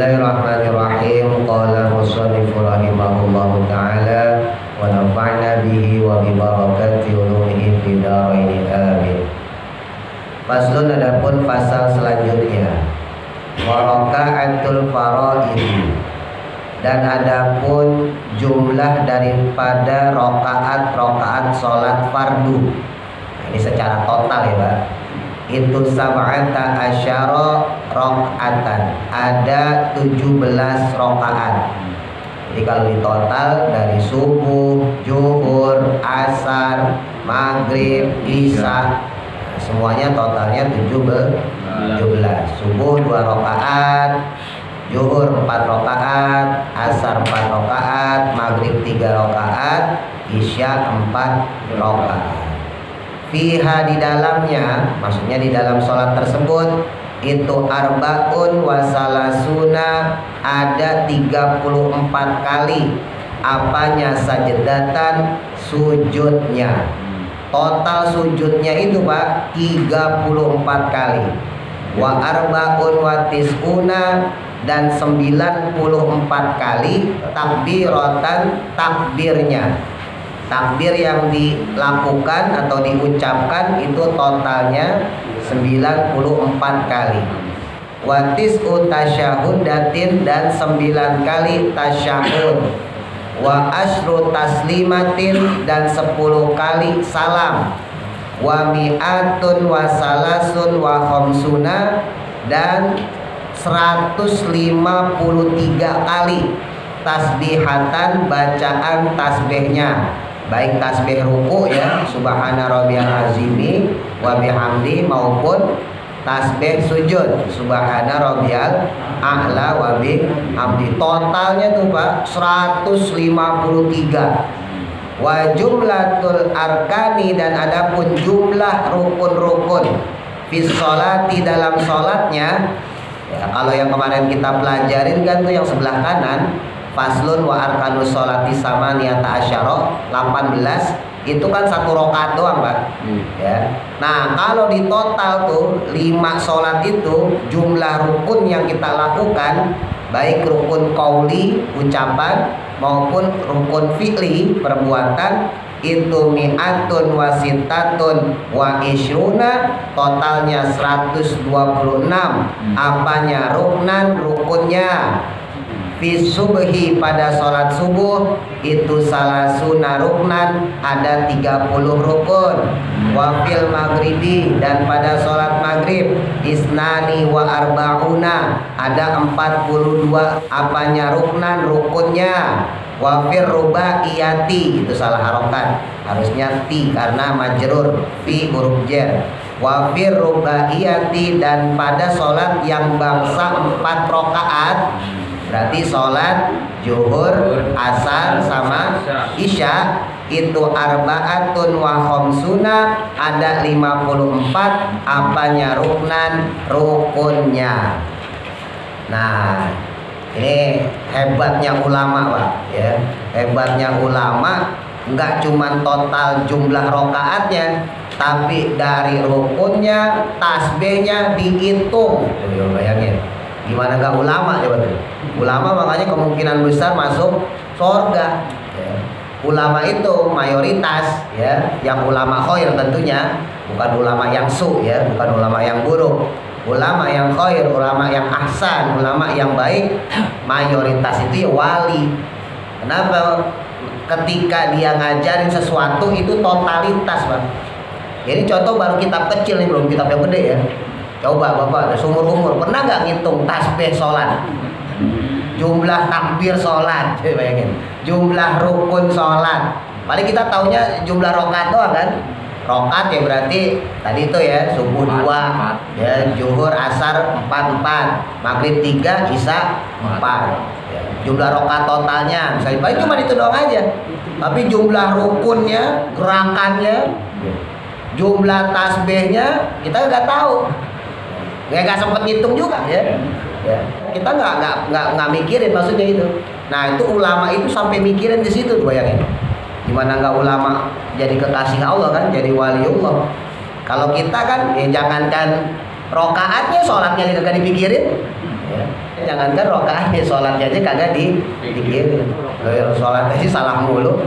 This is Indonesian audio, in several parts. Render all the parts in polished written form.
Bismillahirrahmanirrahim. Qala musannif rahimahullahu ta'ala wa nafa'na bihi wa bi barakati ulumihi fid dharain amin. Faslun, adapun pasal selanjutnya, wa raka'atul faraid, dan adapun jumlah daripada rokaat salat fardu. Ini secara total ya, Pak. Itu sab'ata asyara rakaatan, ada 17 rakaat. Jadi kalau di total dari subuh, zuhur, asar, maghrib, isya, semuanya totalnya 17. Subuh 2 rakaat, zuhur 4 rakaat, asar 4 rakaat, maghrib 3 rakaat, isya 4 rakaat. Fiha, di dalamnya, maksudnya di dalam sholat tersebut, itu arbaun wasalasuna, ada 34 kali apanya sajdatan, sujudnya. Total sujudnya itu, Pak, 34 kali. Wa arbaun watisuna, dan 94 kali takbiratan, takbirnya. Takbir yang dilakukan atau diucapkan itu totalnya 94 kali. Watis utasyahudatin, dan 9 kali tasyahud. Wa asyru taslimatin, dan 10 kali salam. Wa mi'atun wa salasun wa khamsuna, dan 153 kali tasbihatan, bacaan tasbihnya, baik tasbih ruku ya, subhana rabbiyal azimi wa bihamdi, maupun tasbih sujud, subhana rabbiyal a'la wa bihamdi. Totalnya tuh, Pak, 153. Wa jumlatul arkani, dan adapun jumlah rukun-rukun fis sholati, dalam sholatnya ya, kalau yang kemarin kita pelajarin kan tuh yang sebelah kanan, faslun wa arkanus sholati samaniyata asyara, 18, itu kan 1 rakaat doang, Pak. Ya. Nah, kalau di total tuh 5 sholat itu, jumlah rukun yang kita lakukan, baik rukun qauli, ucapan, maupun rukun fi'li, perbuatan, itu mi'atun wa sittatun wa ishruna, totalnya 126 apanya ruknan, rukunnya. Fi subhi, pada sholat subuh itu salasuna ruknan, ada 30 rukun. Wa fil maghribi, dan pada sholat maghrib isnani wa arba'una, ada 42 apanya ruknan, rukunnya. Wa fir rubaiyati, itu salah harokat, harusnya ti karena majrur, fi huruf jar. Wa fir rubaiyati, dan pada sholat yang bangsa 4 rakaat, berarti sholat zuhur, asar, sama isya, itu arbaatun wa khamsuna, ada 54 apanya ruknan, rukunnya. Nah, ini hebatnya ulama, Pak, ya. Hebatnya ulama, enggak cuman total jumlah rokaatnya, tapi dari rukunnya, tasbihnya dihitung. Tuh, bayangin. Gimana enggak ulama coba tuh? Ulama makanya kemungkinan besar masuk surga. Ya. Ulama itu mayoritas ya, yang ulama khair tentunya, bukan ulama yang su ya, bukan ulama yang buruk. Ulama yang khair, ulama yang ahsan, ulama yang baik, mayoritas itu ya wali. Kenapa? Ketika dia ngajarin sesuatu itu totalitas, Pak. Ini contoh baru kitab kecil nih, belum kitab yang gede ya. Coba Bapak, seumur umur pernah nggak ngitung tasbih sholat, jumlah takbir sholat, bayangin, jumlah rukun sholat. Paling kita taunya jumlah rokaat doang kan. Rokaat ya berarti tadi itu ya, subuh 2, ya, zuhur asar 4, maghrib 3, isya 4. Ya, jumlah rokaat totalnya misalnya paling cuma itu doang aja. Tapi jumlah rukunnya, gerakannya, jumlah tasbihnya kita nggak tahu. Nggak sempet ngitung juga ya. Ya. Kita nggak mikirin maksudnya itu. Nah, itu ulama itu sampai mikirin di situ, bayangin. Gimana nggak ulama jadi kekasih Allah kan, jadi waliullah. Kalau kita kan ya jangankan rokaatnya, sholatnya nggak dipikirin. Ya. Jangankan rokaatnya, sholatnya aja kagak dikirim. Sholat aja salah mulu.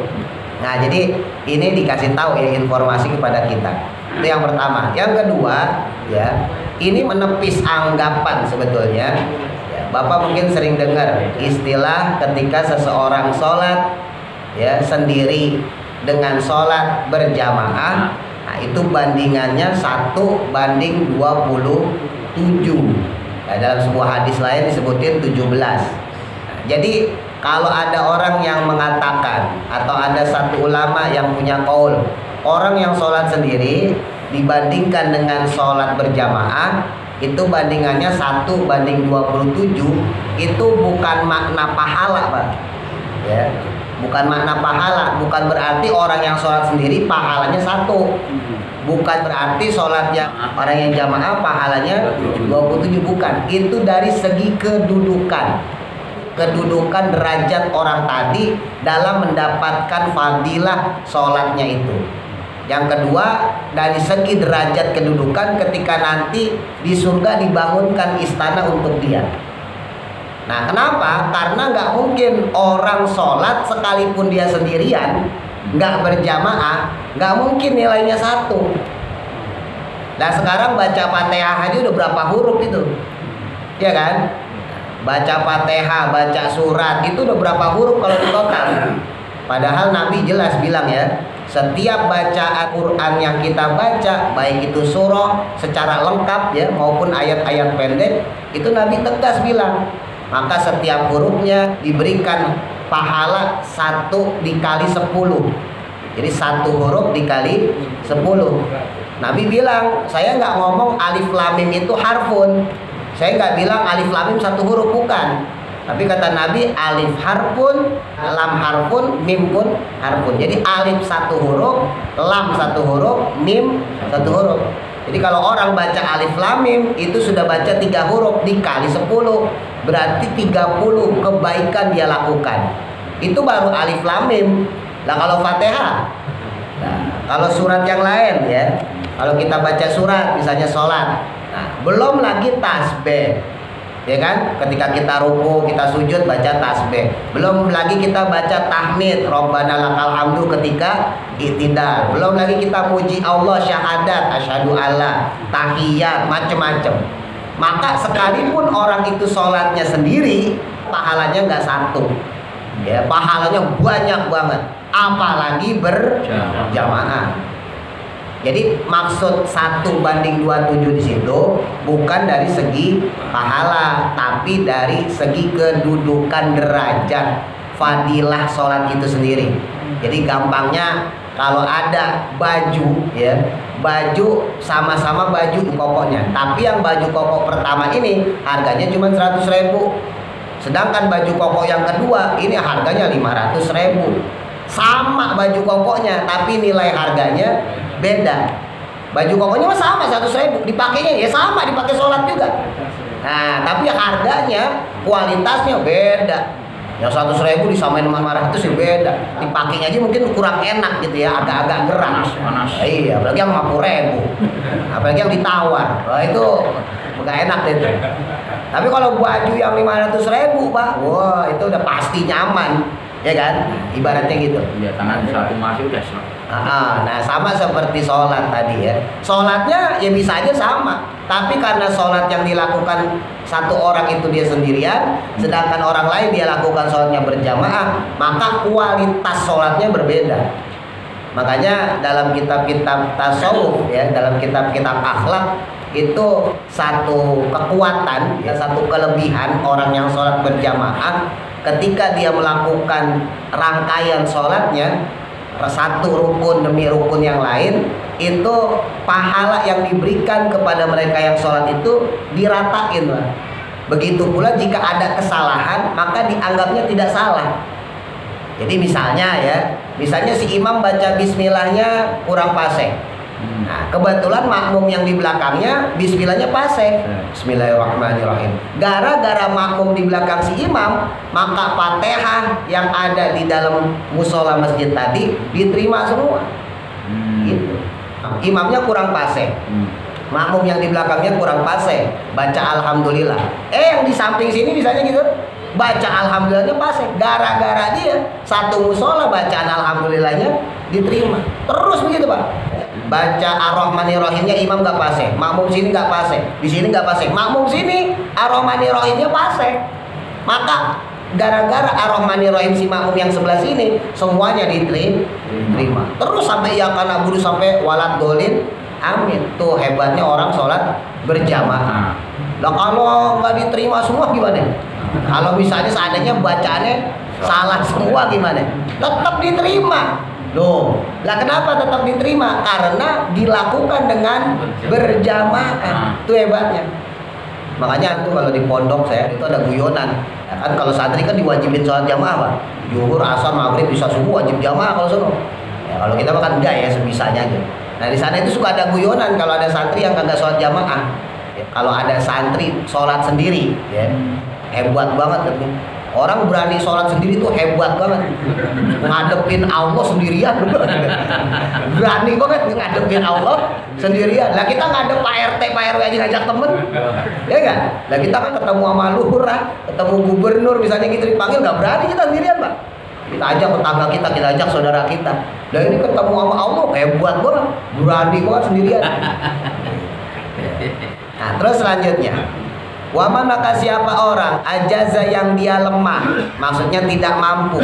Nah, jadi ini dikasih tahu ya, informasi kepada kita. Itu yang pertama. Yang kedua, ya, ini menepis anggapan sebetulnya. Ya, Bapak mungkin sering dengar istilah ketika seseorang sholat ya sendiri dengan sholat berjamaah, nah itu bandingannya 1:27. Nah, dalam sebuah hadis lain disebutin 17. Nah, jadi kalau ada orang yang mengatakan atau ada satu ulama yang punya qaul, orang yang sholat sendiri dibandingkan dengan sholat berjamaah itu bandingannya 1:27, itu bukan makna pahala, Pak. Ya, bukan makna pahala, bukan berarti orang yang sholat sendiri pahalanya 1. Bukan berarti sholatnya orang yang jamaah pahalanya 27, bukan. Itu dari segi kedudukan derajat orang tadi dalam mendapatkan fadilah sholatnya itu. Yang kedua, dari segi derajat kedudukan ketika nanti di surga dibangunkan istana untuk dia. Nah, kenapa? Karena nggak mungkin orang sholat sekalipun dia sendirian, nggak berjamaah, nggak mungkin nilainya 1. Nah, sekarang baca Fatihah aja udah berapa huruf itu, ya kan? Baca Fatihah, baca surat itu udah berapa huruf kalau di total? Padahal Nabi jelas bilang ya, setiap bacaan Quran yang kita baca, baik itu surah secara lengkap ya maupun ayat-ayat pendek, itu Nabi tegas bilang, maka setiap hurufnya diberikan pahala 1 dikali 10. Jadi 1 huruf dikali 10. Nabi bilang, saya nggak ngomong alif lam mim itu harfun. Saya nggak bilang alif lam mim 1 huruf, bukan. Tapi kata Nabi, alif harfun, lam harfun, mim pun harfun. Jadi alif 1 huruf, lam 1 huruf, mim 1 huruf. Jadi kalau orang baca alif lam mim itu sudah baca 3 huruf dikali 10, berarti 30 kebaikan dia lakukan. Itu baru alif lam mim. Nah, kalau Fatihah, nah, kalau surat yang lain ya, kalau kita baca surat misalnya sholat, nah, belum lagi tasbih, ya kan? Ketika kita ruku, kita sujud baca tasbih. Belum lagi kita baca tahmid, Rabbana lakal hamdu ketika i'tidal. Belum lagi kita puji Allah, syahadat, asyhadu alla, tahiyat, macem-macem. Maka sekalipun orang itu sholatnya sendiri, pahalanya nggak 1, ya, pahalanya banyak banget. Apalagi berjamaah. Jadi maksud 1:27 di situ bukan dari segi pahala, tapi dari segi kedudukan derajat fadilah sholat itu sendiri. Jadi gampangnya kalau ada baju ya, baju sama-sama baju kokonya, tapi yang baju koko pertama ini harganya cuma 100.000, sedangkan baju koko yang kedua ini harganya 500.000. Sama baju kokonya, tapi nilai harganya beda. Baju kokonya mah sama 100.000, dipakainya ya sama, dipakai sholat juga. Nah, tapi harganya, kualitasnya beda. Yang 100.000 disamain sama 500 ya beda. Dipakainya aja mungkin kurang enak gitu ya, agak-agak gerak. Panas. Iya, apalagi yang 50.000, apalagi yang ditawar. Wah, itu nggak enak deh itu. Tapi kalau baju yang 500.000 Pak, wah itu udah pasti nyaman, ya kan? Ibaratnya gitu. Ya, tangan satu masih udah senang. Nah, sama seperti sholat tadi ya. Sholatnya ya bisa aja sama, tapi karena sholat yang dilakukan satu orang itu dia sendirian, sedangkan orang lain dia lakukan sholatnya berjamaah, maka kualitas sholatnya berbeda. Makanya dalam kitab-kitab tasawuf ya, dalam kitab-kitab akhlak itu satu kekuatan ya, satu kelebihan orang yang sholat berjamaah, ketika dia melakukan rangkaian sholatnya satu rukun demi rukun yang lain, itu pahala yang diberikan kepada mereka yang sholat itu diratain lah. Begitu pula jika ada kesalahan, maka dianggapnya tidak salah. Jadi misalnya ya, misalnya si imam baca bismillahnya kurang fasih. Nah, kebetulan makmum yang di belakangnya bismillahnya fasih. Bismillahirrahmanirrahim. Gara-gara makmum di belakang si imam, maka Fatihah yang ada di dalam musola masjid tadi diterima semua. Gitu. Imamnya kurang fasih. makmum yang di belakangnya kurang fase, baca alhamdulillah. Yang di samping sini misalnya gitu, baca alhamdulillahnya fase. Gara-gara dia satu musola bacaan alhamdulillahnya diterima. Terus begitu Pak. Baca ar-rahmanir-rahimnya imam nggak fase, makmum sini nggak fase, di sini nggak fase, makmum sini ar-rahmanir-rahimnya fase. Maka gara-gara ar-rahmanir-rahim si makmum yang sebelah sini semuanya diterima. Terus sampai ya kana budu sampai walad dolin. Amin. Tuh hebatnya orang sholat berjamaah. Lah kalau nggak diterima semua gimana? Kalau misalnya seandainya bacaannya salah semua gimana? Tetap diterima. Loh, lah kenapa tetap diterima? Karena dilakukan dengan berjamaah. Itu hebatnya. Makanya tuh kalau di pondok saya itu ada guyonan. Ya kan kalau santri kan diwajibin sholat jamaah Pak. Zuhur, asar, maghrib, isya, subuh wajib jamaah kalau sono. Ya kalau kita kan enggak ya, sebisanya aja. Nah di sana itu suka ada guyonan kalau ada santri yang kagak sholat jamaah. Ya, kalau ada santri sholat sendiri, ya hebat banget kan. Orang berani sholat sendiri tuh hebat banget. Ngadepin Allah sendirian. Berani banget ngadepin Allah sendirian. Lah kita ngadep Pak RT, Pak RW aja ngajak temen. Ya enggak? Lah kita kan ketemu sama lurah, ketemu gubernur misalnya gitu dipanggil, nggak berani kita sendirian Pak. Kita ajak tetangga kita ajak saudara kita. Lah ini ketemu sama Allah hebat banget. Berani banget sendirian. Nah terus selanjutnya, waman maka siapa orang ajaza yang dia lemah, maksudnya tidak mampu,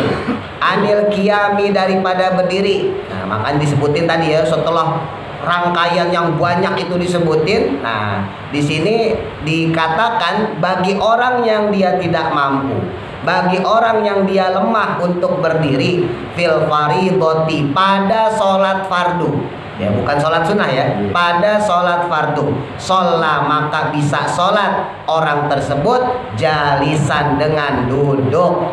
anil qiyami daripada berdiri. Nah makanya disebutin tadi ya setelah rangkaian yang banyak itu disebutin. Nah di sini dikatakan bagi orang yang dia tidak mampu, bagi orang yang dia lemah untuk berdiri fil faridoti pada sholat fardu. Ya bukan sholat sunnah ya, pada sholat fardu sholat maka bisa sholat orang tersebut jalisan dengan duduk.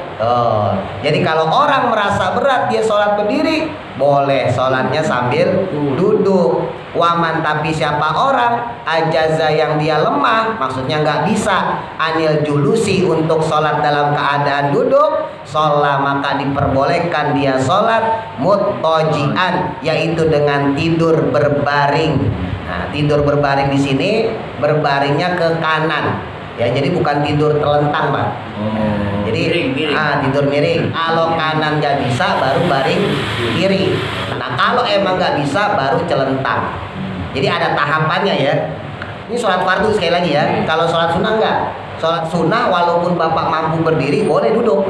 Jadi kalau orang merasa berat dia sholat berdiri, boleh sholatnya sambil duduk. Waman tapi siapa orang ajaza yang dia lemah, maksudnya nggak bisa anil julusi untuk sholat dalam keadaan duduk, sholat maka diperbolehkan dia sholat mutojian, yaitu dengan tidur berbaring. Nah tidur berbaring di sini berbaringnya ke kanan ya, jadi bukan tidur terlentang Pak. Jadi miring. Tidur miring. Kalau kanan nggak bisa baru baring kiri. Nah kalau emang nggak bisa baru celentang. Jadi ada tahapannya ya. Ini sholat fardu sekali lagi ya. Kalau sholat sunnah enggak. Sholat sunnah walaupun bapak mampu berdiri boleh duduk.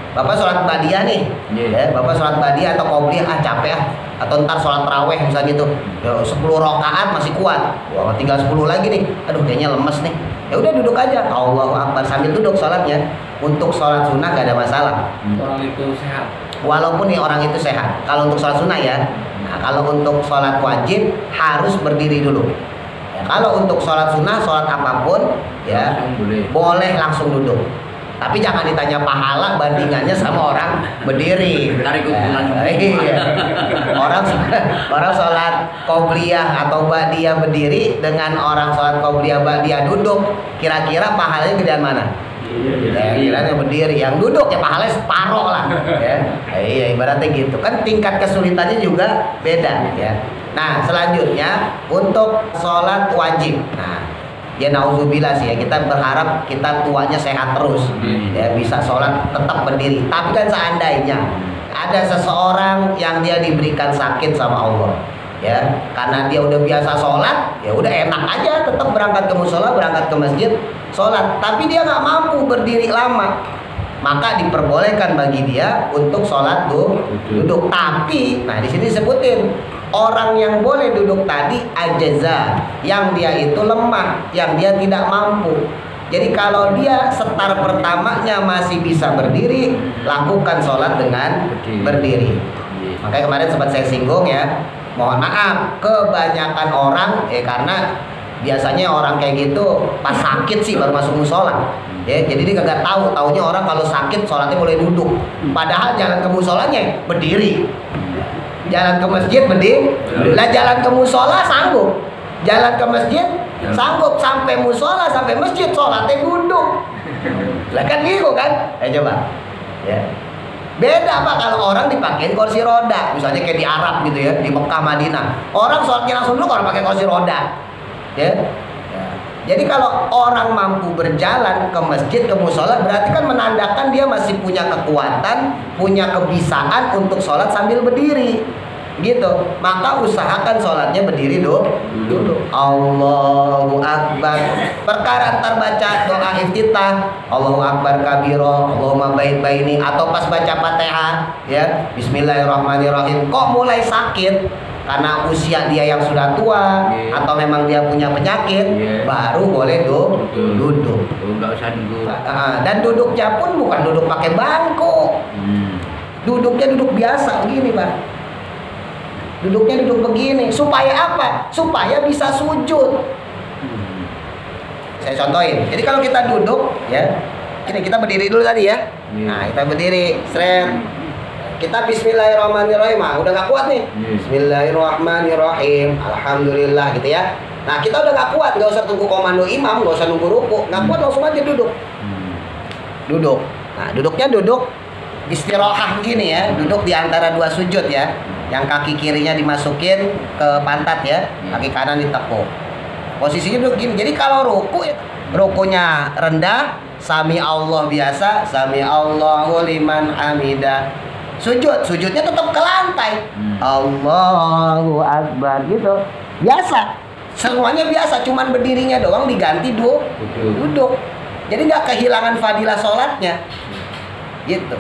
Bapak sholat badiah nih, ya, bapak sholat badiah atau qobliyah capek atau ntar sholat taraweh misalnya gitu, ya, 10 rakaat masih kuat, wah tinggal 10 lagi nih, aduh kayaknya lemes nih, ya udah duduk aja, Allahu Akbar sambil duduk sholatnya. Untuk sholat sunnah gak ada masalah. Orang itu sehat. Walaupun nih orang itu sehat. Kalau untuk sholat sunnah ya, nah kalau untuk sholat wajib harus berdiri dulu. Ya, kalau untuk sholat sunnah, sholat apapun ya boleh langsung duduk. Tapi jangan ditanya pahala bandingannya sama orang berdiri. Iya. Orang sholat qobliyah atau ba'diyah berdiri dengan orang sholat qobliyah ba'diyah duduk, kira-kira pahalanya gedean mana? Ya, kira-kira berdiri, yang duduk ya pahalanya separoh lah. Ya. Iya, ibaratnya gitu. Kan tingkat kesulitannya juga beda. Ya. Nah, selanjutnya untuk sholat wajib. Nah, ya nauzubillah sih ya, kita berharap kita tuanya sehat terus ya, bisa sholat tetap berdiri. Tapi kan seandainya ada seseorang yang dia diberikan sakit sama Allah ya, karena dia udah biasa sholat ya udah enak aja tetap berangkat ke musola, berangkat ke masjid sholat, tapi dia nggak mampu berdiri lama, maka diperbolehkan bagi dia untuk sholat duduk. Tapi nah di sini disebutin orang yang boleh duduk tadi ajaza, yang dia itu lemah, yang dia tidak mampu. Jadi kalau dia setar pertamanya masih bisa berdiri, lakukan sholat dengan berdiri. Makanya kemarin sempat saya singgung ya, mohon maaf kebanyakan orang karena biasanya orang kayak gitu pas sakit sih baru masuk musola. Ya, jadi dia kagak tahu, taunya orang kalau sakit sholatnya boleh duduk. Padahal jalan ke musolanya berdiri. Jalan ke masjid berdiri, lah jalan ke musola sanggup, jalan ke masjid sanggup, sampai musola sampai masjid sholatnya duduk, lah kan gitu kan? Coba, ya beda Pak kalau orang dipakein kursi roda, misalnya kayak di Arab gitu ya, di Mekah Madinah, orang sholatnya langsung duduk, orang pakai kursi roda, ya. Ya. Jadi kalau orang mampu berjalan ke masjid, ke musola, berarti kan menandakan dia masih punya kekuatan, punya kebisaan untuk sholat sambil berdiri, gitu. Maka usahakan sholatnya berdiri dulu. Allahu Akbar. Perkara ntar baca doa iftitah, Allahu Akbar kabiro, Allahumma baik baini, atau pas baca Fatihah, ya, Bismillahirrahmanirrahim. Kok mulai sakit? Karena usia dia yang sudah tua, atau memang dia punya penyakit, baru boleh duduk. Enggak usah duduk. Dan duduknya pun bukan duduk pakai bangku. Duduknya duduk biasa begini, Pak. Duduknya duduk begini. Supaya apa? Supaya bisa sujud. Saya contohin. Jadi kalau kita duduk, ya, ini kita berdiri dulu tadi ya. Nah, kita berdiri, seret. Kita Bismillahirrahmanirrahim. Udah gak kuat nih. Bismillahirrahmanirrahim. Alhamdulillah gitu ya. Nah, kita udah gak kuat, gak usah tunggu komando imam, gak usah nunggu ruku. Gak kuat, langsung aja duduk. Duduk. Nah, duduknya duduk istirahah begini ya. Duduk di antara dua sujud ya. Yang kaki kirinya dimasukin ke pantat ya. Kaki kanan ditekuk. Posisinya duduk gini. Jadi kalau ruku, rukunya rendah, sami Allah biasa, sami Allahu liman hamidah. Sujudnya tetap ke lantai. Allahu Akbar gitu. Biasa. Semuanya biasa, cuman berdirinya doang diganti duduk. Jadi nggak kehilangan fadilah sholatnya. Gitu.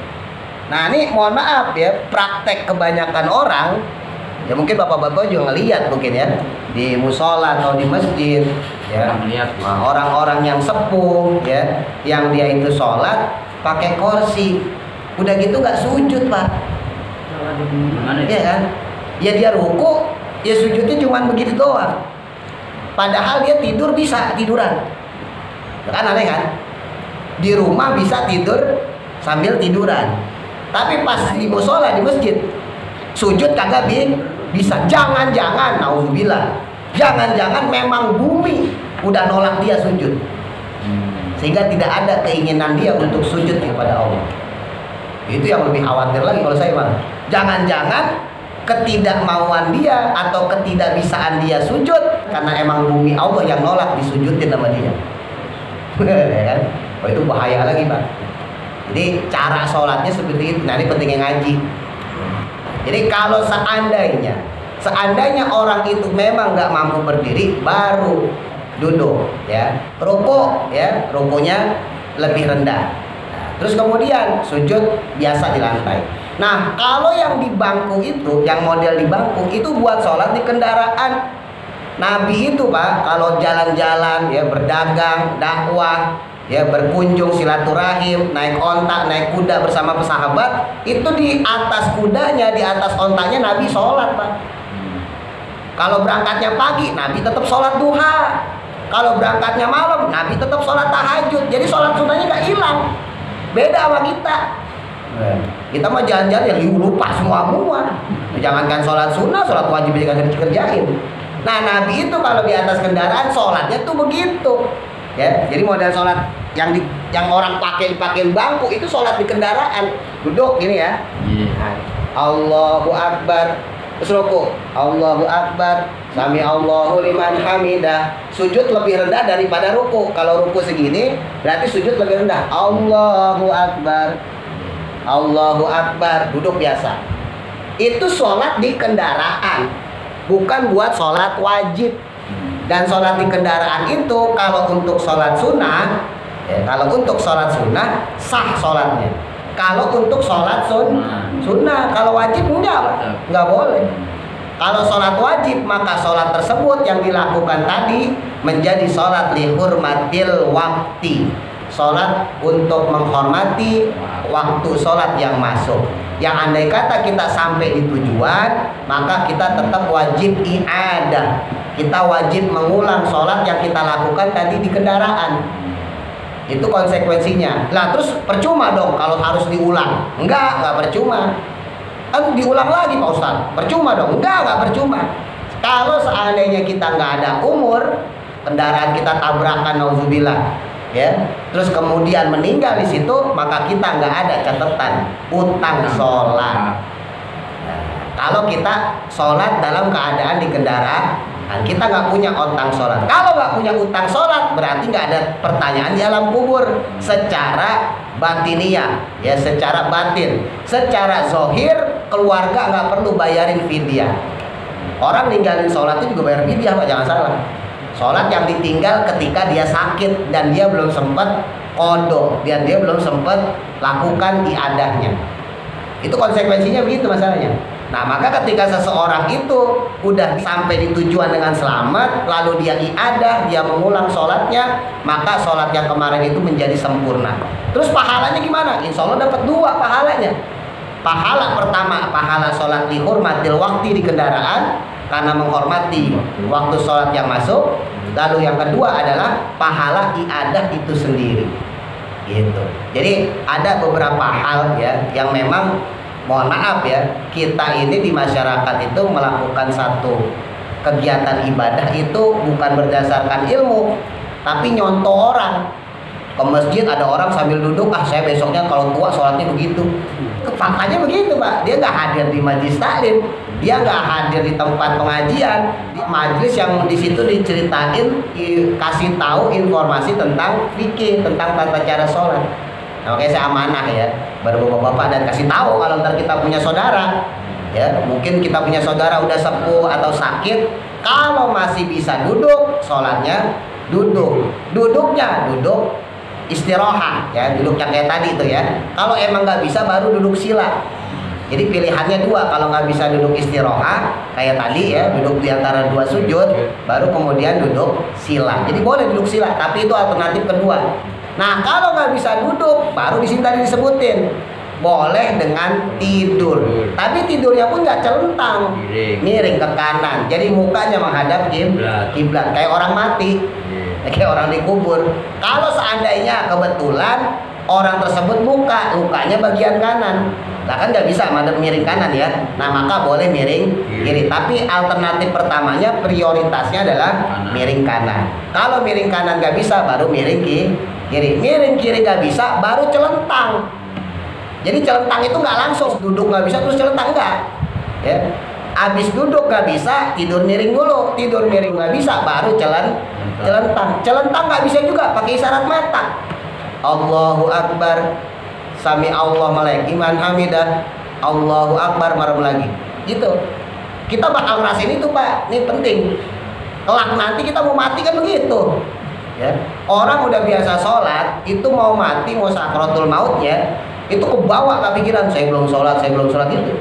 Nah, ini mohon maaf ya, praktek kebanyakan orang, ya mungkin bapak-bapak juga ngelihat mungkin ya di musola atau di masjid ya. Orang-orang yang sepuh ya, yang dia itu sholat pakai kursi. Udah gitu nggak sujud, Pak. Iya kan? Ya dia ruku, ya sujudnya cuma begitu doang. Padahal dia tidur bisa tiduran. Kan aneh kan? Di rumah bisa tidur sambil tiduran. Tapi pas di musola, di masjid, sujud kagak bisa. Jangan-jangan, nauzubillah. Jangan-jangan memang bumi udah nolak dia sujud. Sehingga tidak ada keinginan dia untuk sujud kepada Allah. Itu yang lebih khawatir lagi kalau saya mah. Jangan-jangan ketidakmauan dia atau ketidakbisaan dia sujud karena emang bumi Allah yang nolak disujudin sama dia. Ya kan? Oh, itu bahaya lagi, Pak. Jadi cara sholatnya seperti itu. Nah, ini pentingnya ngaji. Jadi kalau seandainya orang itu memang nggak mampu berdiri, baru duduk ya. Ruku ya, rukunya lebih rendah. Terus kemudian sujud biasa di lantai. Nah, kalau yang di bangku itu, yang model di bangku itu buat sholat di kendaraan. Nabi itu, Pak, kalau jalan-jalan ya, berdagang, dakwah, ya, berkunjung, silaturahim, naik onta, naik kuda bersama sahabat, itu di atas kudanya, di atas ontanya Nabi sholat, Pak. Kalau berangkatnya pagi, Nabi tetap sholat duha. Kalau berangkatnya malam, Nabi tetap sholat tahajud. Jadi sholat sunnahnya nggak hilang. Beda sama kita. Kita mah jalan-jalan ya lupa semua. Jangankan sholat sunnah, sholat wajib juga nggak dikerjain. Nah, Nabi itu kalau di atas kendaraan sholatnya tuh begitu. Ya, jadi model sholat yang orang dipakai bangku itu sholat di kendaraan. Duduk gini ya. Allahu Akbar. Terus ruku. Allahu Akbar. Sami Allahu liman hamidah. Sujud lebih rendah daripada ruku. Kalau ruku segini, berarti sujud lebih rendah. Allahu Akbar. Allahu Akbar. Duduk biasa. Itu sholat di kendaraan, bukan buat sholat wajib. Dan sholat di kendaraan itu kalau untuk sholat sunnah, ya, kalau untuk sholat sunnah sah sholatnya. Kalau untuk sholat sunnah, kalau wajib nggak boleh. Kalau sholat wajib, maka sholat tersebut yang dilakukan tadi menjadi sholat lihurmatil wakti, sholat untuk menghormati waktu sholat yang masuk. Yang andai kata kita sampai di tujuan, maka kita tetap wajib i'adah. Kita wajib mengulang sholat yang kita lakukan tadi di kendaraan. Itu konsekuensinya. Lah terus percuma dong kalau harus diulang. Enggak percuma. Kan diulang lagi Pak Ustaz. Percuma dong. Enggak percuma. Kalau seandainya kita nggak ada umur, kendaraan kita tabrakan nauzubillah, ya. Terus kemudian meninggal di situ, maka kita nggak ada catatan utang sholat. Nah, kalau kita sholat dalam keadaan di Kan kita nggak punya utang sholat. Kalau nggak punya utang sholat, berarti nggak ada pertanyaan di alam kubur secara batiniah, ya secara batin. Secara zohir, keluarga nggak perlu bayarin fidyah. Orang ninggalin sholat itu juga bayar fidyah, Pak, jangan salah. Sholat yang ditinggal ketika dia sakit dan dia belum sempat qadha, dan dia belum sempat lakukan iadahnya. Itu konsekuensinya begitu masalahnya. Nah, maka ketika seseorang itu udah sampai di tujuan dengan selamat, lalu dia iadah, dia mengulang sholatnya, maka sholat yang kemarin itu menjadi sempurna. Terus pahalanya gimana? Insya Allah dapat 2 pahalanya. Pahala pertama, pahala sholat dihormatil waktu di kendaraan karena menghormati waktu sholat yang masuk. Lalu yang kedua adalah pahala iadah itu sendiri. Gitu. Jadi ada beberapa hal ya yang memang, mohon maaf ya, kita ini di masyarakat itu melakukan satu kegiatan ibadah itu bukan berdasarkan ilmu, tapi nyontoh orang. Ke masjid ada orang sambil duduk, saya besoknya kalau tua sholatnya begitu. Faktanya begitu, Pak. Dia nggak hadir di majlis taklim, dia nggak hadir di tempat pengajian, di majlis yang di situ diceritain, kasih tahu informasi tentang fikih, tentang tata cara sholat. Nah, makanya saya amanah ya, baru bapak-bapak, dan kasih tahu kalau ntar kita punya saudara, ya mungkin kita punya saudara udah sepuh atau sakit, kalau masih bisa duduk, sholatnya duduk, duduknya duduk istirahat, ya duduk yang kayak tadi itu ya. Kalau emang nggak bisa baru duduk sila. Jadi pilihannya 2, kalau nggak bisa duduk istirahat kayak tadi ya, duduk di antara 2 sujud, baru kemudian duduk sila. Jadi boleh duduk sila, tapi itu alternatif kedua. Nah, kalau nggak bisa duduk, baru di sini tadi disebutin boleh dengan tidur. Tapi tidurnya pun nggak celentang, miring ke kanan. Jadi mukanya menghadap kiblat, kayak orang mati, kayak orang dikubur. Kalau seandainya kebetulan orang tersebut lukanya bagian kanan, nah kan nggak bisa madep miring kanan ya. Nah maka boleh miring kiri. Tapi alternatif pertamanya, prioritasnya adalah miring kanan. Kalau miring kanan nggak bisa, baru miring kiri. Miring kiri nggak bisa, baru celentang. Jadi celentang itu nggak langsung duduk nggak bisa terus celentang, enggak. Ya. Abis duduk nggak bisa, tidur miring dulu. Tidur miring nggak bisa, baru celentang. Celentang nggak bisa juga, pakai isyarat mata. Allahu Akbar, sami Allah malaik iman hamidah, Allahu Akbar, marah lagi. Gitu. Kita bakal ngerasain itu, Pak. Ini penting. Kelak nanti kita mau mati kan begitu. Ya. Orang udah biasa sholat, itu mau mati, mau sakratul mautnya, itu kebawa kepikiran, saya belum sholat itu.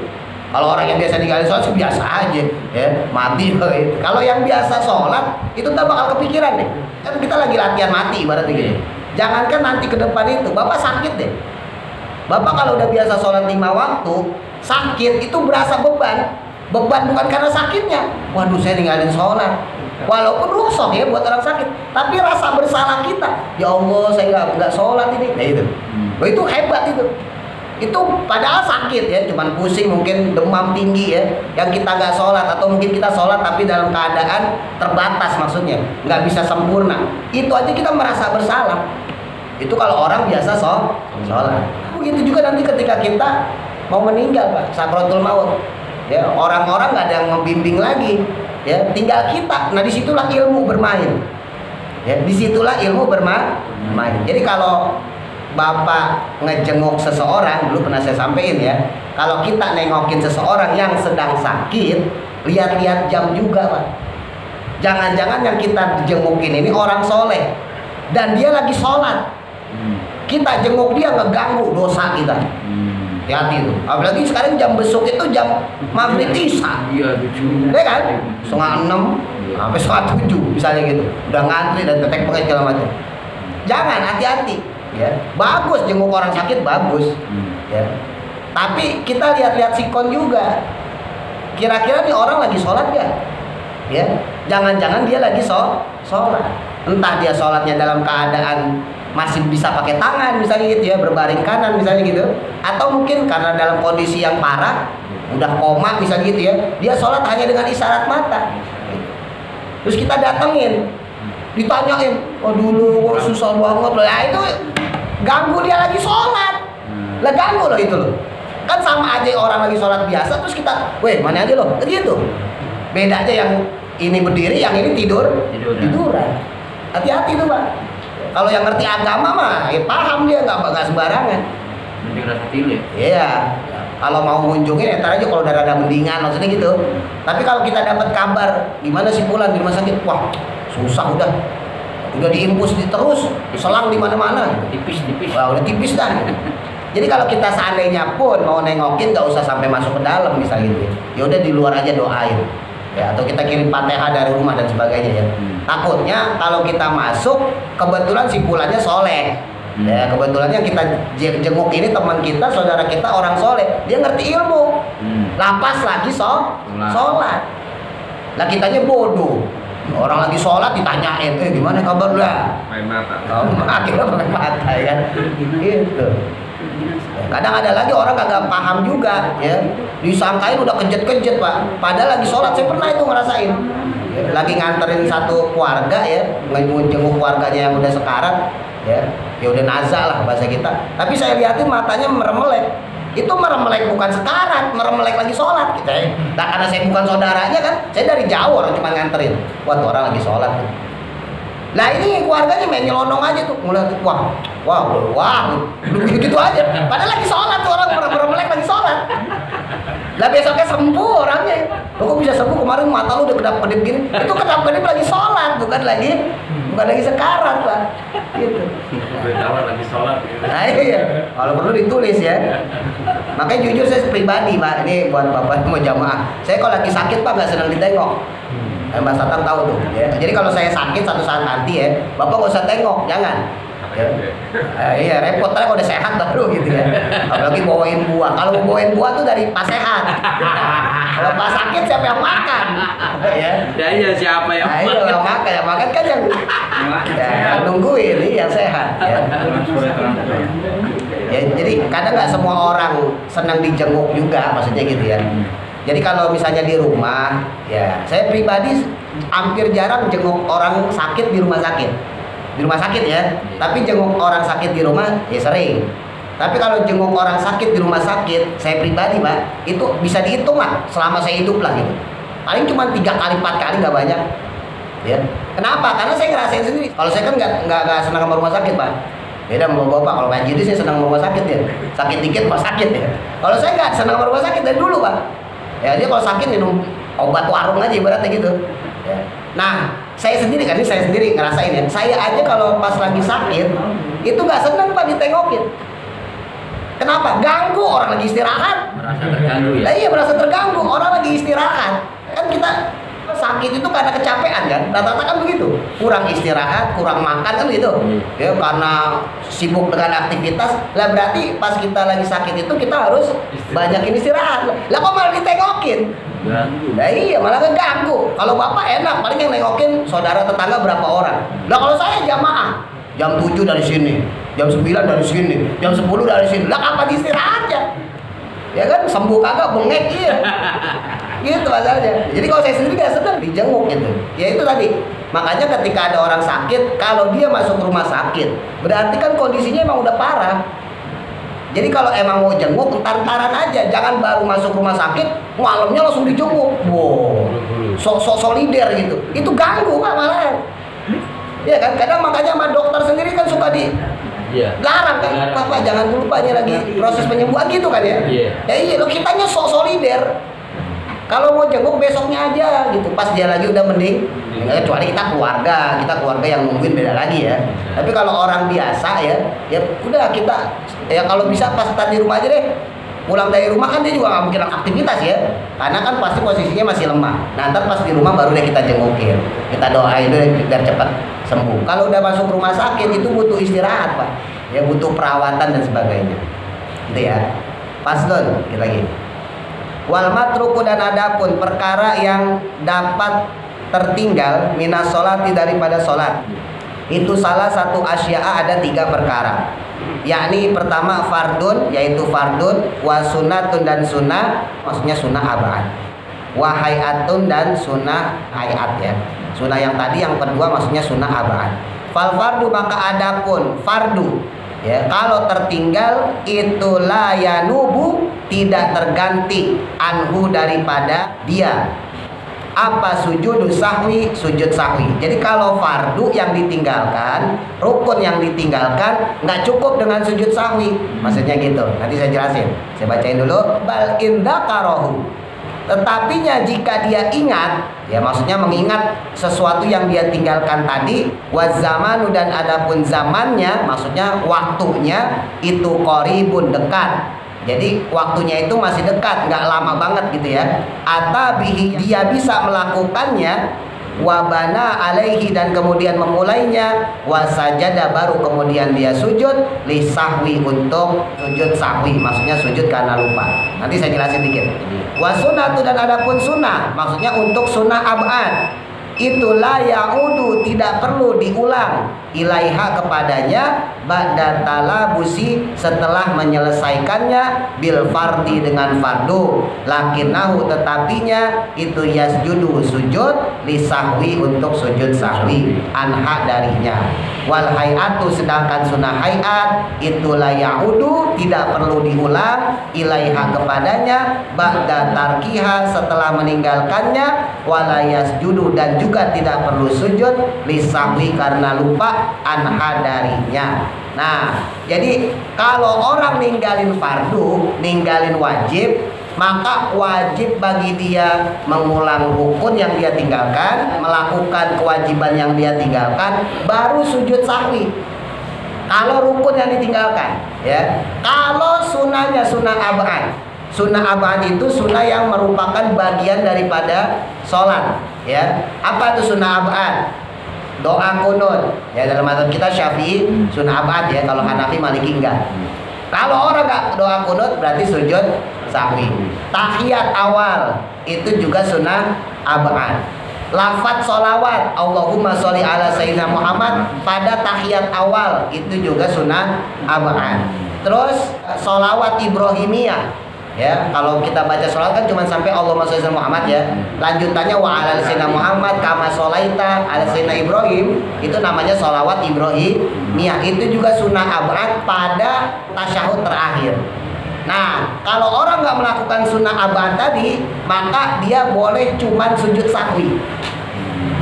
Kalau orang yang biasa ninggalin sholat biasa aja, ya mati. Kalau yang biasa sholat itu tak bakal kepikiran deh. Kan kita lagi latihan mati ibaratnya gitu. Jangankan nanti ke depan itu, Bapak sakit deh. Bapak kalau udah biasa sholat 5 waktu, sakit itu berasa beban. Beban bukan karena sakitnya. Waduh, saya ninggalin sholat. Walaupun rukshoh ya buat orang sakit, tapi rasa bersalah kita. Ya Allah, saya nggak sholat ini. Nah itu, itu hebat itu. Itu padahal sakit ya, cuman pusing, mungkin demam tinggi ya, yang kita nggak sholat, atau mungkin kita sholat tapi dalam keadaan terbatas, maksudnya nggak bisa sempurna. Itu aja kita merasa bersalah. Itu kalau orang biasa sholat. Begitu juga nanti ketika kita mau meninggal, Pak, sakratul maut. Ya, orang-orang nggak ada yang membimbing lagi. Ya, tinggal kita. Nah, disitulah ilmu bermain. Ya, disitulah ilmu bermain. Jadi kalau Bapak ngejenguk seseorang, dulu pernah saya sampaikan ya, kalau kita nengokin seseorang yang sedang sakit, lihat-lihat jam juga, Pak. Jangan-jangan yang kita jengukin ini orang soleh dan dia lagi sholat. Kita jenguk dia ngeganggu dosa kita. Hati-hati itu. Apalagi sekarang jam besuk itu jam maghrib isya. Iya, ya kan? 5:30 sampai 7 misalnya gitu. Udah ngantri dan tetek pengen segala macam. Jangan, hati-hati. Ya, bagus jenguk orang sakit, bagus. Ya. Tapi kita lihat-lihat sikon juga. Kira-kira nih orang lagi sholat gak? Ya, jangan-jangan dia lagi sholat. Entah dia sholatnya dalam keadaan masih bisa pakai tangan misalnya gitu ya, berbaring kanan misalnya gitu, atau mungkin karena dalam kondisi yang parah, udah koma misalnya gitu ya, dia sholat hanya dengan isyarat mata. Terus kita datengin, ditanyain, oh dulu susah banget loh, ya itu ganggu dia lagi sholat, lah ganggu loh itu loh. Kan sama aja orang lagi sholat biasa, terus kita, weh mana aja loh, gitu. Beda aja yang ini berdiri, yang ini tiduran. Hati-hati tuh Pak. Kalau yang ngerti agama mah, ya paham dia nggak sembarangan. Mending rasa tilik. Iya. Kalau mau ngunjungin ya ntar aja kalau udah rada mendingan maksudnya gitu. Tapi kalau kita dapat kabar gimana si Fulan di rumah sakit, wah susah udah diimpus terus, diselang di mana-mana. Tipis. Wah udah tipis dah. Jadi kalau kita seandainya pun mau nengokin nggak usah sampai masuk ke dalam misalnya gitu. Ya udah di luar aja doain. Ya, atau kita kirim Fatihah dari rumah dan sebagainya ya. Takutnya kalau kita masuk kebetulan si Fulannya soleh. Ya kebetulan yang kita jenguk ini teman kita, saudara kita orang soleh, dia ngerti ilmu, lapas lagi sholat. Lah kitanya bodoh, orang lagi sholat ditanyain, gimana kabar lah? Main mata. Akhirnya main mata ya kan, gitu. Kadang ada lagi orang kagak paham juga, ya disangkain udah kejet Pak, padahal lagi sholat. Saya pernah itu ngerasain, lagi nganterin satu keluarga ya, ngejenguk keluarganya yang udah sekarat. Ya udah nazar lah bahasa kita. Tapi saya lihatin matanya meremelek. Itu meremelek bukan sekarat, meremelek lagi sholat gitu ya. Nah karena saya bukan saudaranya kan, saya dari jauh orang cuma nganterin. Wah tuh orang lagi sholat. Nah ini keluarganya main nyelonong aja tuh, mulai wah, gitu aja. Padahal lagi sholat tuh orang meremelek lagi sholat. Lah besoknya sembuh orangnya. Lo kok bisa sembuh, kemarin mata lu udah kedap-kedip gini. Itu kedap-kedip lagi sholat, bukan lagi sekarat Pak. Gitu. Bertawar lagi sholat. Gitu. Nah iya, kalau perlu ditulis ya. Makanya jujur saya pribadi Pak, ini buat Bapak mau jamaah. Saya kalau lagi sakit Pak nggak senang ditengok. Mbak Satang tahu tuh. Ya. Jadi kalau saya sakit satu saat nanti ya, Bapak nggak usah tengok, jangan. Ya. Iya repot kalau udah sehat baru gitu ya. Apalagi bawain buah. Kalau mau bawain buah tuh dari pas sehat. Kalau pas sakit siapa yang makan? Ya siapa yang makan? Iya yang makan, yang makan kan yang nungguin ini yang sehat. Ya, jadi kadang nggak semua orang senang dijenguk juga, maksudnya gitu ya. Jadi kalau misalnya di rumah, ya saya pribadi hampir jarang jenguk orang sakit di rumah sakit. Di rumah sakit ya, tapi jenguk orang sakit di rumah ya sering. Tapi kalau jenguk orang sakit di rumah sakit, saya pribadi Pak, itu bisa dihitung lah selama saya hidup lah gitu. Paling cuma 3 kali 4 kali nggak banyak. Ya. Kenapa? Karena saya ngerasain sendiri. Kalau saya kan nggak senang sama rumah sakit Pak. Beda sama bapak. Kalau main judi saya senang sama rumah sakit ya. Sakit dikit Pak sakit ya. Kalau saya nggak senang sama rumah sakit dari dulu Pak. Ya dia kalau sakit minum obat warung aja ibaratnya gitu. Ya. Nah, saya sendiri ngerasain ya. Saya aja kalau pas lagi sakit itu nggak senang Pak ditengokin. Kenapa? Ganggu orang lagi istirahat. Merasa terganggu ya. Nah, iya merasa terganggu orang lagi istirahat. Kan kita sakit itu karena kecapean kan. Rata-rata kan begitu. Kurang istirahat, kurang makan kan gitu. Ya karena sibuk dengan aktivitas. Lah berarti pas kita lagi sakit itu kita harus banyakin istirahat. Lah kok malah ditengokin? Ganggu. Nah iya malah keganggu. Kalau bapak enak, paling yang nengokin saudara tetangga berapa orang. Nah kalau saya jamaah, jam 7 dari sini, jam 9 dari sini, jam 10 dari sini. Lah kapan istirahatnya? Ya kan sembuh kagak bengek iya. Gitu masalahnya. Jadi kalau saya sendiri gak senang dijenguk gitu. Ya itu tadi. Makanya ketika ada orang sakit, kalau dia masuk rumah sakit, berarti kan kondisinya emang udah parah. Jadi kalau emang mau jenguk, entar-entaran aja, jangan baru masuk rumah sakit, malamnya langsung dijenguk. Wow, sok solider gitu. Itu ganggu Pak malahan. Iya kan, kadang makanya sama dokter sendiri kan suka larang kan, Pak jangan dulu Pak, ini lagi proses penyembuhan gitu kan ya. Ya iya, lo kitanya sok solider. Kalau mau jenguk besoknya aja gitu, pas dia lagi udah mending. Kecuali kita keluarga yang nungguin beda lagi ya. Tapi kalau orang biasa ya udah kita ya kalau bisa pas tadi di rumah aja deh. Pulang dari rumah kan dia juga nggak mungkin aktivitas ya, karena kan pasti posisinya masih lemah. Nah ntar pas di rumah baru deh kita jengukin, kita doain dulu biar cepat sembuh. Kalau udah masuk rumah sakit itu butuh istirahat Pak, ya butuh perawatan dan sebagainya. Gitu ya. Paslon lagi. Wal matruku dan adapun perkara yang dapat tertinggal minas sholati daripada sholat. Itu salah satu asya'a, ada 3 perkara. Yakni pertama fardun, yaitu fardun, wa sunnatun dan sunnah, maksudnya sunnah abad. Wa hayatun dan sunnah hayat ya. Sunnah yang tadi, yang kedua maksudnya sunnah abad. Fal fardu maka adapun fardu ya, kalau tertinggal itu la yanubu, tidak terganti anhu daripada dia. Apa sujud sahwi? Sujud sahwi. Jadi kalau fardu yang ditinggalkan, rukun yang ditinggalkan, nggak cukup dengan sujud sahwi. Maksudnya gitu. Nanti saya jelasin. Saya bacain dulu. Bal indakarohu. Tetapinya jika dia ingat, ya maksudnya mengingat sesuatu yang dia tinggalkan tadi, wazamanu dan adapun zamannya, maksudnya waktunya itu qoribun dekat. Jadi waktunya itu masih dekat, nggak lama banget gitu ya. Atabihi dia bisa melakukannya, wabana alaihi dan kemudian memulainya, wasajada baru kemudian dia sujud, lisahwi untuk sujud sahwi, maksudnya sujud karena lupa. Nanti saya jelasin dikit. Wasunatu dan adapun sunnah, maksudnya untuk sunnah ab'ad, itulah ya'udu tidak perlu diulang ilaiha kepadanya ba'da talabusi setelah menyelesaikannya bil fardi dengan fardu, lakinnahu tetapinya itu yasjudu sujud lisahwi untuk sujud sahwi anha darinya. Wal hayatu sedangkan sunnah hayat itulah ya'udu tidak perlu diulang ilaiha kepadanya ba'da tarkiha setelah meninggalkannya, wala yasjudu dan juga tidak perlu sujud lisahwi karena lupa anha darinya. Nah, jadi kalau orang ninggalin fardu, ninggalin wajib, maka wajib bagi dia mengulang rukun yang dia tinggalkan, melakukan kewajiban yang dia tinggalkan, baru sujud sahwi. Kalau rukun yang ditinggalkan, ya. Kalau sunahnya sunnah ab'ad. Sunnah ab'ad itu sunnah yang merupakan bagian daripada sholat, ya. Apa itu sunnah ab'ad? Doa kunut, ya dalam mazhab kita Syafi'i sunnah ab'ad ya, kalau Hanafi Maliki enggak. Kalau orang enggak doa kunut berarti sujud sahwi. Tahiyat awal itu juga sunnah ab'ad. Lafaz sholawat Allahumma sholli ala sayyidina Muhammad pada tahiyat awal itu juga sunnah ab'ad. Terus sholawat Ibrahimiyah, ya kalau kita baca sholat kan cuma sampai Allahumma sholli ala Muhammad ya. Lanjutannya wa ala sayyidina Muhammad kama sholaita ala sayyidina Ibrahim, itu namanya sholawat Ibrahimiyah. Itu juga sunnah ab'ad pada tasyahud terakhir. Nah, kalau orang nggak melakukan sunnah ab'ad tadi, maka dia boleh cuman sujud sahwi.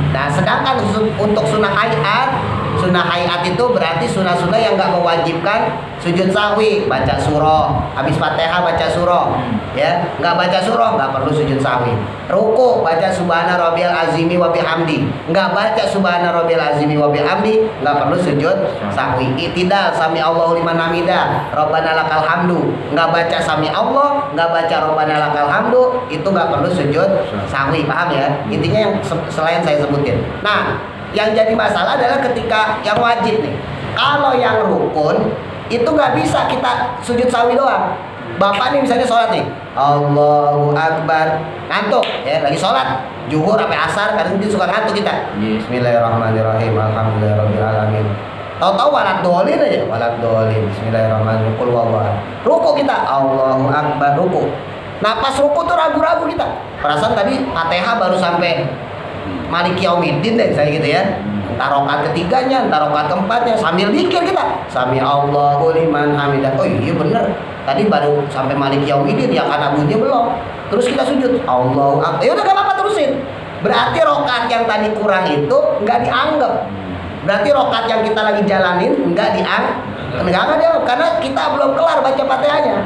Nah, sedangkan untuk sunnah hayat itu berarti sunnah-sunnah yang nggak mewajibkan sujud sahwi. Baca surah, habis Fatihah baca surah, ya. Nggak baca surah nggak perlu sujud sahwi. Ruku baca subhana rabbiyal azimi wa bihamdi, nggak baca subhana rabbiyal azimi wa bihamdi, nggak perlu sujud sahwi. I'tidal sami Allahu liman hamidah, rabbana lakal hamdu, nggak baca sami Allah, nggak baca rabbana lakal hamdu, itu nggak perlu sujud sahwi. Paham ya? Intinya yang selain saya sebutin. Nah, yang jadi masalah adalah ketika yang wajib nih. Kalau yang rukun itu nggak bisa kita sujud sahwi doang. Bapak nih misalnya sholat nih, Allahu Akbar, ngantuk ya, lagi sholat zuhur sampai asar, kadang dia suka ngantuk kita. Bismillahirrahmanirrahim, alhamdulillahirabbil alamin. Tahu-tahu walad dolin aja, walad dolin. Bismillahirrahmanirrahim, qul huwallahu. Ruku kita, Allahu Akbar, ruku. Nah pas ruku tuh ragu-ragu kita. Perasaan tadi Fatihah baru sampai Maliki Yaumiddin deh, saya gitu ya. Entar rakaat ketiganya, entar rakaat keempatnya, sambil mikir kita, Sami Allahu liman hamidah. Oh iya bener, tadi baru sampai Maliki Yaumiddin ya, karena bunyinya belum. Terus kita sujud, Allahu Akbar. Ya udah gak apa-apa, terusin. Berarti rakaat yang tadi kurang itu nggak dianggap. Berarti rakaat yang kita lagi jalanin nggak dianggap, karena kita belum kelar baca Fatihahnya.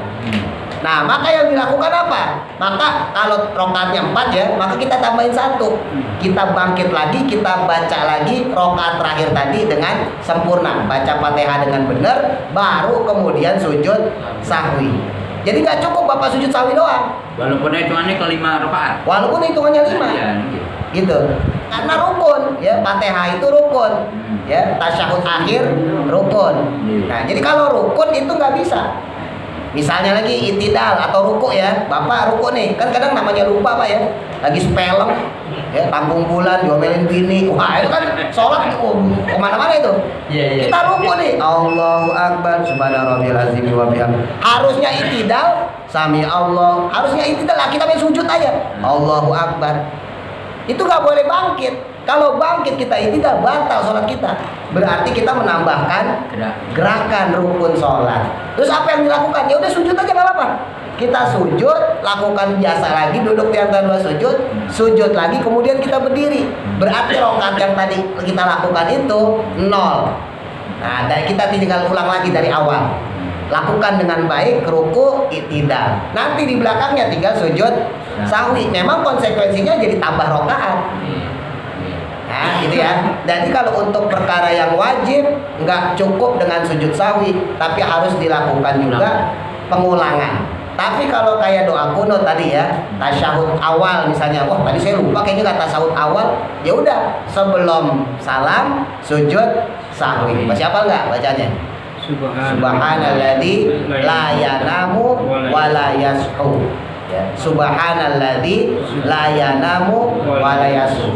Nah, maka yang dilakukan apa? Maka kalau rakaatnya 4 ya, maka kita tambahin 1. Kita bangkit lagi, kita baca lagi rakaat terakhir tadi dengan sempurna. Baca Fatihah dengan benar, baru kemudian sujud sahwi. Jadi nggak cukup Bapak sujud sahwi doang. Walaupun hitungannya ke 5 rakaat. Walaupun hitungannya 5. Ya, gitu. Karena rukun, ya Fatihah itu rukun. Ya, tasyahud akhir rukun. Nah, jadi kalau rukun itu nggak bisa. Misalnya lagi itidal atau ruku ya, Bapak ruku nih, kan kadang namanya lupa Pak ya, lagi spelem, ya tanggung bulan, diomelin bini, wah itu kan sholat kemana-mana itu. Kita ruku nih, Allahu Akbar, subhana rabbiyal azim wa bihamdihi. Harusnya itidal, sami Allah, harusnya itidal, kita main sujud aja, Allahu Akbar. Itu nggak boleh bangkit. Kalau bangkit kita tidak batal sholat kita. Berarti kita menambahkan gerakan rukun sholat. Terus apa yang dilakukan? Ya udah sujud aja nggak apa-apa. Kita sujud, lakukan biasa lagi, duduk di antara dua sujud, sujud lagi, kemudian kita berdiri. Berarti rakaat yang tadi kita lakukan itu 0. Nah, kita tinggal ulang lagi dari awal. Lakukan dengan baik, ruku, i'tidal. Nanti di belakangnya tinggal sujud sahwi. Memang konsekuensinya jadi tambah rakaat. Nah, gitu ya. Jadi kalau untuk perkara yang wajib nggak cukup dengan sujud sahwi, tapi harus dilakukan juga pengulangan. Tapi kalau kayak doa kuno tadi ya, tasyahud awal misalnya, wah tadi saya lupa kayaknya kata tasyahud awal, ya udah sebelum salam sujud sahwi. Masih hafal nggak bacanya? Subhanalladzi la yanamu wa la yashu. Ya. Subhanalladzi la yanamu wa la yashu.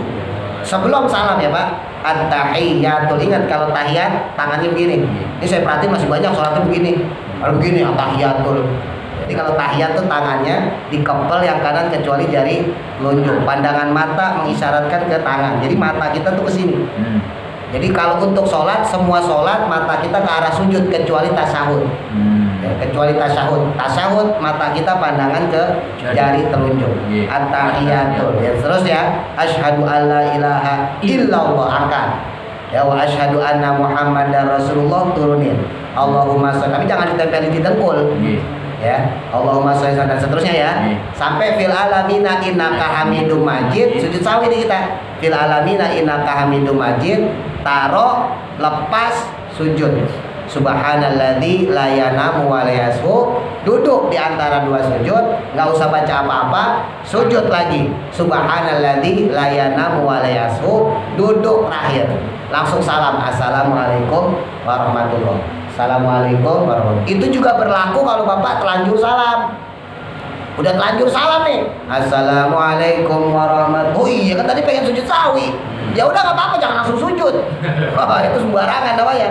Sebelum salam ya Pak, at-tahiyyatul. Ingat kalau tahiyat tangannya begini. Ini saya perhatiin masih banyak sholatnya begini. Kalau begini at-tahiyyatul. Jadi kalau tahiyat tuh tangannya dikepel yang kanan kecuali jari telunjuk. Pandangan mata mengisyaratkan ke tangan. Jadi mata kita tuh ke sini. Jadi kalau untuk sholat, semua sholat mata kita ke arah sujud kecuali tasyahud. Ya, kecuali tasyahud. Tasyahud mata kita pandangan ke jari telunjuk. At-tahiyatul. Ya, terus ya, asyhadu alla ilaha illallah angkat. Ya, wa asyhadu anna Muhammadar Rasulullah turunin. Allahumma sholli. Tapi jangan ditempelin di dengkul. Ya, Allahumma sholli dan seterusnya ya. Sampai fil alamina innaka hamidum majid, sujud sahwi di kita. Fil alamina innaka hamidum majid, taro lepas sujud. Subhanalladzi la yanamu wa la yashu, duduk di antara dua sujud, nggak usah baca apa-apa, sujud lagi. Subhanalladzi la yanamu wa la yashu, duduk terakhir. Langsung salam, assalamualaikum warahmatullahi. Assalamualaikum warahmatullahi. Itu juga berlaku kalau Bapak telanjur salam. Udah telanjur salam nih. Assalamualaikum warahmatullahi. Oh iya kan tadi pengen sujud sahwi. Ya udah nggak apa-apa, jangan langsung sujud. Oh, itu sembarangan namanya.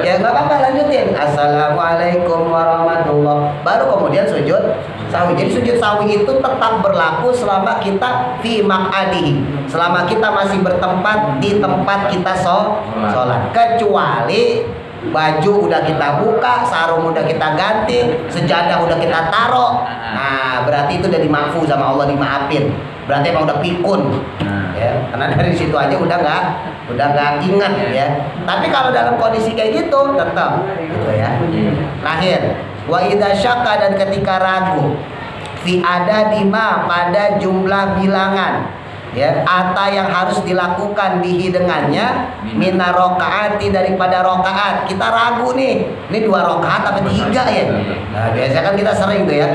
Ya nggak apa-apa, lanjutin. Assalamualaikum warahmatullahi. Baru kemudian sujud sahwi. Jadi sujud sahwi itu tetap berlaku selama kita fi maq'adihi. Selama kita masih bertempat di tempat kita sholat. Kecuali baju udah kita buka, sarung udah kita ganti, sejadah udah kita taruh. Nah, berarti itu udah dimaafkan sama Allah, dimaafin. Berarti emang udah pikun. Ya, karena dari situ aja udah nggak ingat ya. Tapi kalau dalam kondisi kayak gitu tetap gitu ya. Terakhir, wa idza syakka, dan ketika ragu fi ada dima pada jumlah bilangan ya, ata yang harus dilakukan bihi dengannya, mina rokaati daripada rokaat. Kita ragu nih, ini 2 rokaat apa 3 ya? Nah, biasanya kan kita sering tuh ya.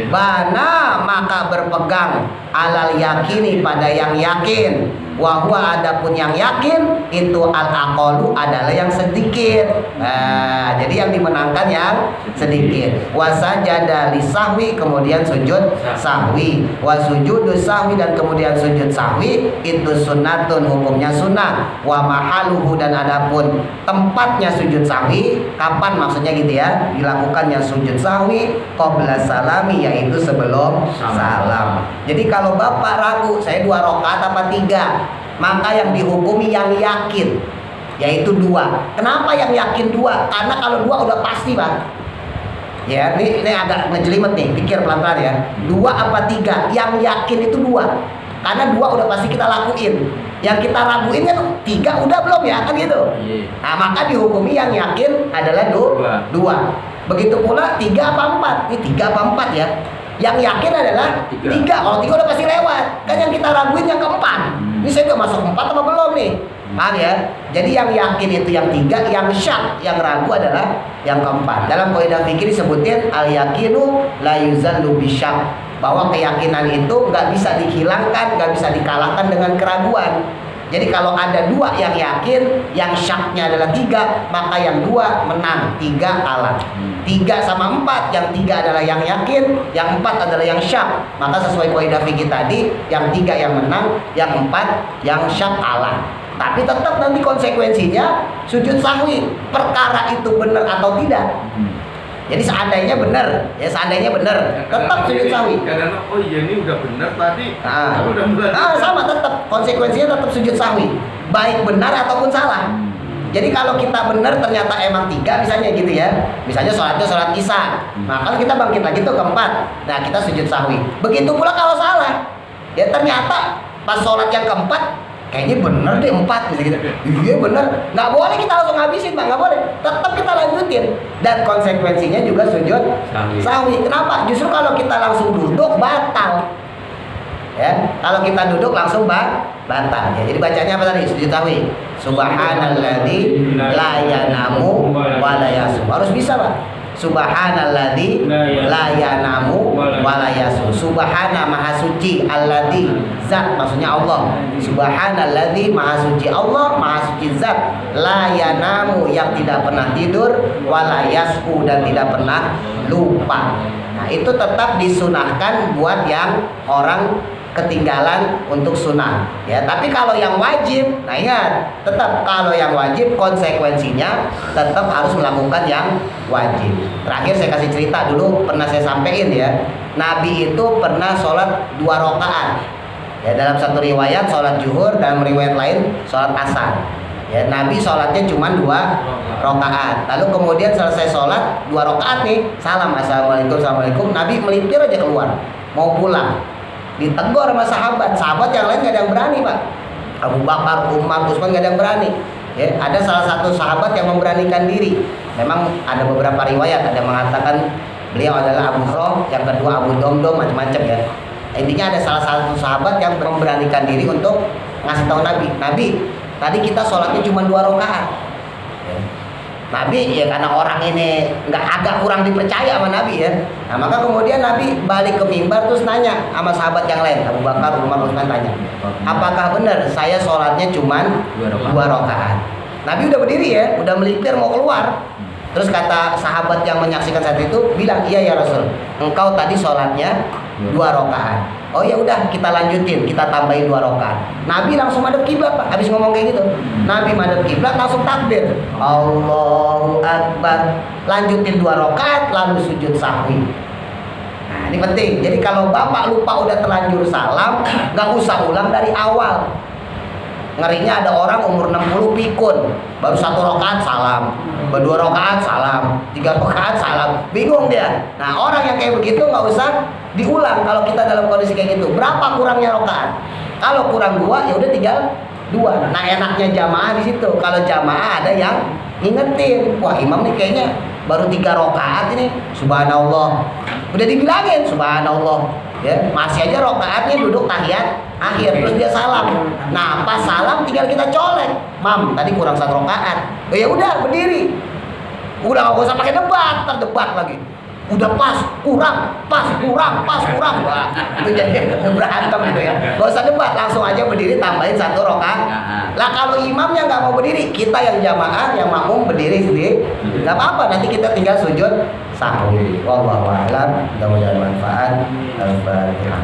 Bana maka berpegang alal yakini pada yang yakin. Wahwa adapun yang yakin itu al-aqalu adalah yang sedikit. Nah, jadi yang dimenangkan yang sedikit. Wasajada li sahwi, kemudian sujud sahwi. Wasujudu sahwi, dan kemudian sujud sahwi itu sunnatun, hukumnya sunnah. Wa mahaluhu, dan adapun tempatnya sujud sahwi kapan, maksudnya gitu ya, dilakukannya sujud sahwi qabla salami, yaitu sebelum salam. Jadi kalau Bapak ragu saya 2 rakaat apa 3, maka yang dihukumi yang yakin, yaitu 2. Kenapa yang yakin 2? Karena kalau 2 udah pasti Pak. Ya, ini agak ngejelimet nih, pikir pelan-pelan ya. 2 apa 3? Yang yakin itu 2. Karena 2 udah pasti kita lakuin. Yang kita raguin kan 3 udah belum ya, kan gitu. Nah, maka dihukumi yang yakin adalah 2. Begitu pula 3 apa 4? Ini 3 apa 4 ya? Yang yakin adalah 3. Kalau 3 udah pasti lewat. Kan yang kita raguin yang keempat. Ini saya udah masuk 4 apa belum nih? Paham ya? Jadi yang yakin itu yang 3, yang syak, yang ragu adalah yang keempat. Dalam kaidah fikih disebutin al yakinu la yuzallu bisyak, bahwa keyakinan itu nggak bisa dihilangkan, nggak bisa dikalahkan dengan keraguan. Jadi kalau ada 2 yang yakin, yang syaknya adalah 3, maka yang 2 menang, 3 kalah. 3 sama 4, yang 3 adalah yang yakin, yang 4 adalah yang syak. Maka sesuai kaidah fikih tadi, yang 3 yang menang, yang 4 yang syak kalah. Tapi tetap nanti konsekuensinya sujud sahwi. Perkara itu benar atau tidak. Jadi seandainya benar, ya seandainya benar, tetap sujud sahwi. Karena oh iya ini udah benar tadi. Sama tetap. konsekuensinya tetap sujud sahwi, baik benar ataupun salah. Jadi kalau kita benar ternyata emang 3 misalnya gitu ya. Misalnya sholatnya sholat isya. Nah kan kita bangkit lagi tuh keempat. Nah kita sujud sahwi. Begitu pula kalau salah. Ya ternyata pas sholat yang keempat kayaknya bener deh 4 gitu. Iya bener. Nggak boleh kita langsung habisin Pak. Nggak boleh. Tetap kita lanjutin. Dan konsekuensinya juga sujud sahwi. Kenapa? Justru kalau kita langsung duduk batal. Ya, kalau kita duduk langsung batal. Ya, jadi bacanya apa tadi? Sujud sahwi. Subhanalladzi la yanamu wa la yasum. Harus bisa, Pak. Subhanalladzi la yanamu wa la yasum. Subhana maha suci, alladzi zat maksudnya Allah. Subhanalladzi maha suci Allah, maha suci zat. La yanamu yang tidak pernah tidur, wa la yasu dan tidak pernah lupa. Nah, itu tetap disunahkan buat yang orang ketinggalan untuk sunnah ya. Tapi kalau yang wajib, nah ingat, tetap kalau yang wajib konsekuensinya tetap harus melakukan yang wajib. Terakhir saya kasih cerita dulu, pernah saya sampaikan ya, Nabi itu pernah sholat 2 rakaat ya. Dalam satu riwayat sholat zuhur, dalam riwayat lain sholat asar ya. Nabi sholatnya cuma 2 rakaat. Lalu kemudian selesai sholat 2 rakaat nih, salam assalamualaikum, assalamualaikum, Nabi melipir aja keluar mau pulang. Ditegur sama sahabat yang lain gak ada yang berani Pak. Abu Bakar, Umar, Utsman gak ada yang berani ya. Ada salah satu sahabat yang memberanikan diri. Memang ada beberapa riwayat, ada yang mengatakan beliau adalah Abu Hurairah, yang kedua Abu Domdom, macam-macam ya. Intinya ada salah satu sahabat yang memberanikan diri untuk ngasih tahu Nabi, Nabi tadi kita sholatnya cuma 2 rakaat ya. Nabi ya karena orang ini agak kurang dipercaya sama Nabi ya. Nah maka kemudian Nabi balik ke mimbar terus nanya sama sahabat yang lain, Abu Bakar, Umar, Utsman, tanya, apakah benar saya sholatnya cuma 2 rakaat? Nabi udah berdiri ya, udah melipir mau keluar. Terus kata sahabat yang menyaksikan saat itu bilang, iya ya Rasul, engkau tadi sholatnya 2 rakaat. Oh ya udah kita lanjutin, kita tambahin 2 rakaat. Nabi langsung madhep kiblat Pak. Habis ngomong kayak gitu, Nabi madhep kiblat langsung takbir, Allahu Akbar. Lanjutin 2 rakaat lalu sujud sahwi. Nah ini penting. Jadi kalau Bapak lupa udah terlanjur salam, nggak usah ulang dari awal. Ngerinya ada orang umur 60 pikun, baru 1 rakaat salam, baru 2 rakaat salam, 3 rakaat salam, bingung dia. Nah orang yang kayak begitu nggak usah diulang kalau kita dalam kondisi kayak gitu. Berapa kurangnya rakaat? Kalau kurang 2 ya udah tinggal 2. Nah enaknya jamaah di situ. Kalau jamaah ada yang ngingetin, wah imam nih kayaknya baru 3 rakaat ini, subhanallah. Udah dibilangin subhanallah ya, masih aja rakaatnya duduk tahiyat akhir, terus dia salam. Nah pas salam tinggal kita colek, mam tadi kurang 1 rakaat. Oh ya udah berdiri, udah nggak usah pakai debat, terdebat lagi. Udah pas kurang. Wah, itu jadi berantem gitu ya. Gak usah debat, langsung aja berdiri tambahin 1 rakaat. Lah kalau imamnya nggak mau berdiri, kita yang jamaah, yang makmum berdiri sendiri, nggak apa-apa. Nanti kita tinggal sujud sahwi. Wallahu a'lam. Mudah-mudahan manfaat. Al-Fatihah.